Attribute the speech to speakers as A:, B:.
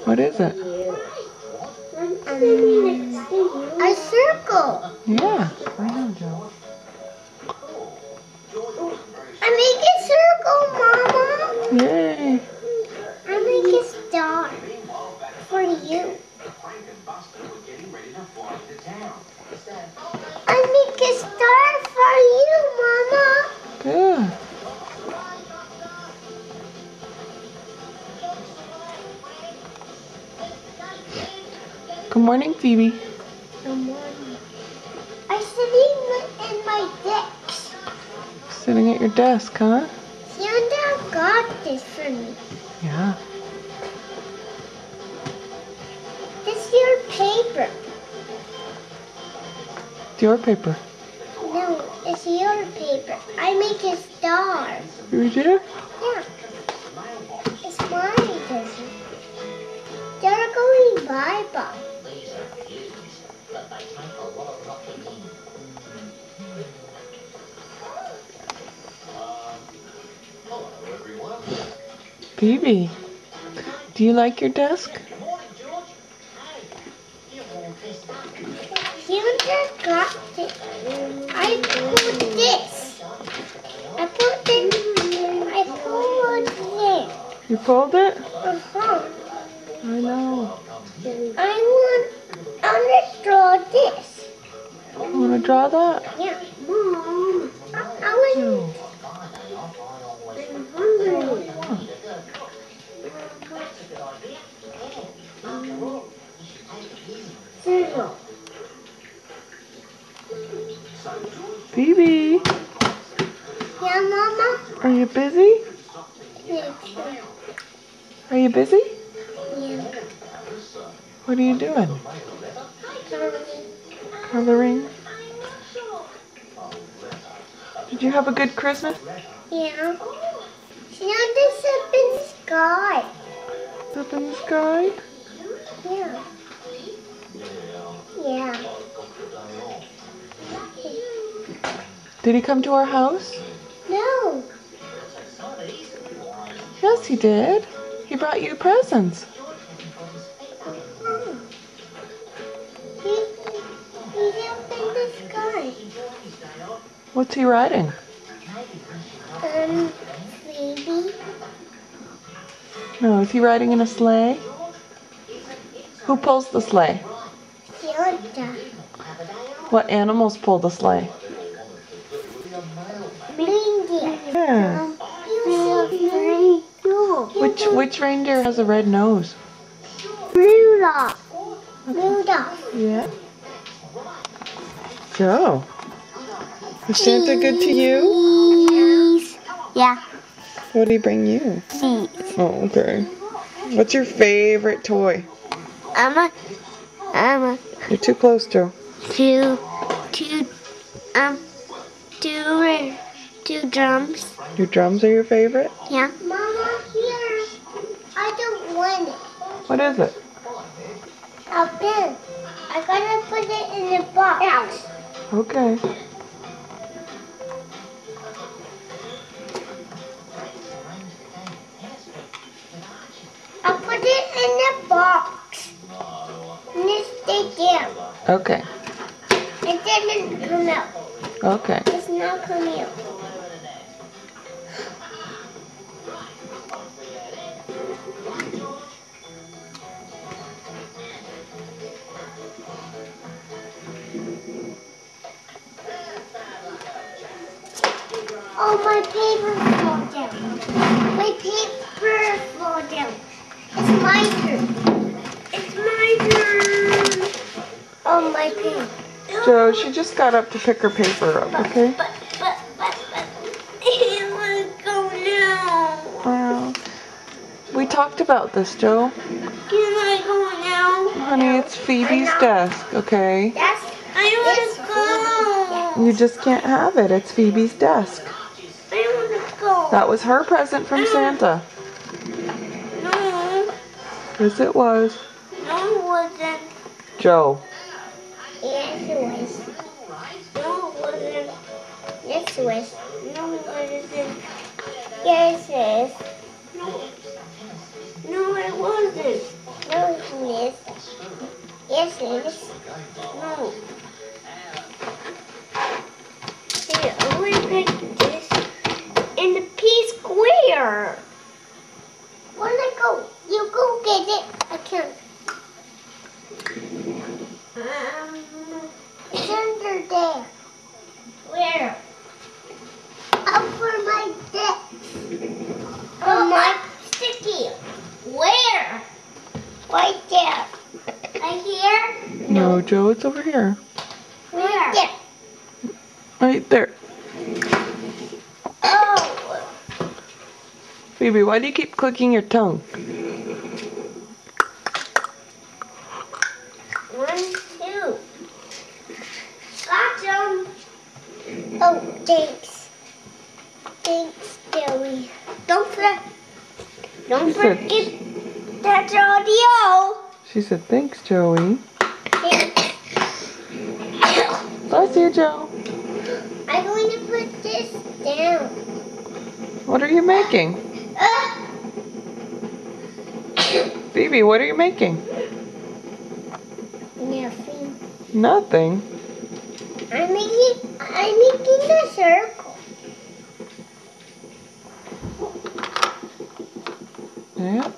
A: What is it?
B: A circle.
A: Yeah, I know, Joe.
B: I make a circle, Mama.
A: Yay.
B: I make a star for you. I make a star for you, Mama.
A: Good. Good morning, Phoebe.
B: Good morning. I'm sitting in my desk.
A: Sitting at your desk, huh?
B: Santa got this for me.
A: Yeah.
B: This is your paper.
A: It's your paper.
B: No, it's your paper. I make a star.
A: You do?
B: Yeah. It's my present. They're going bye-bye.
A: Phoebe, do you like your desk?
B: Santa got it. I put this. I put it.
A: You pulled it?
B: Uh-huh.
A: I know.
B: I want to draw this.
A: You want to draw that?
B: Yeah. Mom. I want. I'm hungry. Cereal.
A: Phoebe,
B: Yeah, Mama?
A: are you busy?
B: Yeah.
A: Are you busy?
B: Yeah.
A: What are you doing? Coloring? Did you have a good Christmas?
B: Yeah. Santa's up in the sky.
A: Up in the sky?
B: Yeah. Yeah.
A: Did he come to our house?
B: No.
A: Yes, he did. He brought you presents.
B: He's up in the sky.
A: What's he riding?
B: Baby.
A: No, is he riding in a sleigh? Who pulls the sleigh?
B: Santa.
A: What animals pull the sleigh?
B: Reindeer.
A: Yeah. Which reindeer has a red nose?
B: Rudolph. Rudolph.
A: Yeah. Joe, is Santa good to you?
B: Yeah.
A: What did he bring you?
B: Seeds.
A: Oh, okay. What's your favorite toy? You're too close, Joe.
B: Two drums.
A: Your drums are your favorite?
B: Yeah. Mama, here. I don't want it.
A: What is it?
B: A pen. I gotta put it in the box.
A: Okay.
B: I put it in the box. And it stayed there.
A: Okay.
B: It didn't come out.
A: Okay.
B: It's not coming out. Oh, my paper fell down. My paper fell down. It's my turn. It's my turn. Oh, my paper.
A: Joe, she just got up to pick her paper up, okay?
B: But, I want to go now.
A: We talked about this, Joe.
B: Can I go now?
A: Honey, it's Phoebe's desk, okay?
B: I want to go.
A: You just can't have it. It's Phoebe's desk.
B: I want to go.
A: That was her present from Santa.
B: No.
A: Yes, it was.
B: No, it wasn't.
A: Joe.
B: Yes, it was. No, it wasn't. Yes, it was. No, it wasn't. Yes, it is. No, it wasn't. No, it is. Yes, it is. No. Here, I'm going to put this in the P square. Where'd it go? You go get it. I can't. It's under there. Where? Over my desk. Oh, my sticky. Where? Right there. Right here?
A: No, Joe, it's over here.
B: Where? There.
A: Right there.
B: Oh.
A: Phoebe, why do you keep clicking your tongue?
B: 1, 2. Got them. Oh, thanks. Thanks, Joey. Don't forget that audio.
A: She said, thanks, Joey. Bless you, Joe.
B: I'm going to put this down.
A: What are you making? Phoebe, what are you making?
B: Nothing.
A: Nothing.
B: I'm making a circle.
A: Yeah.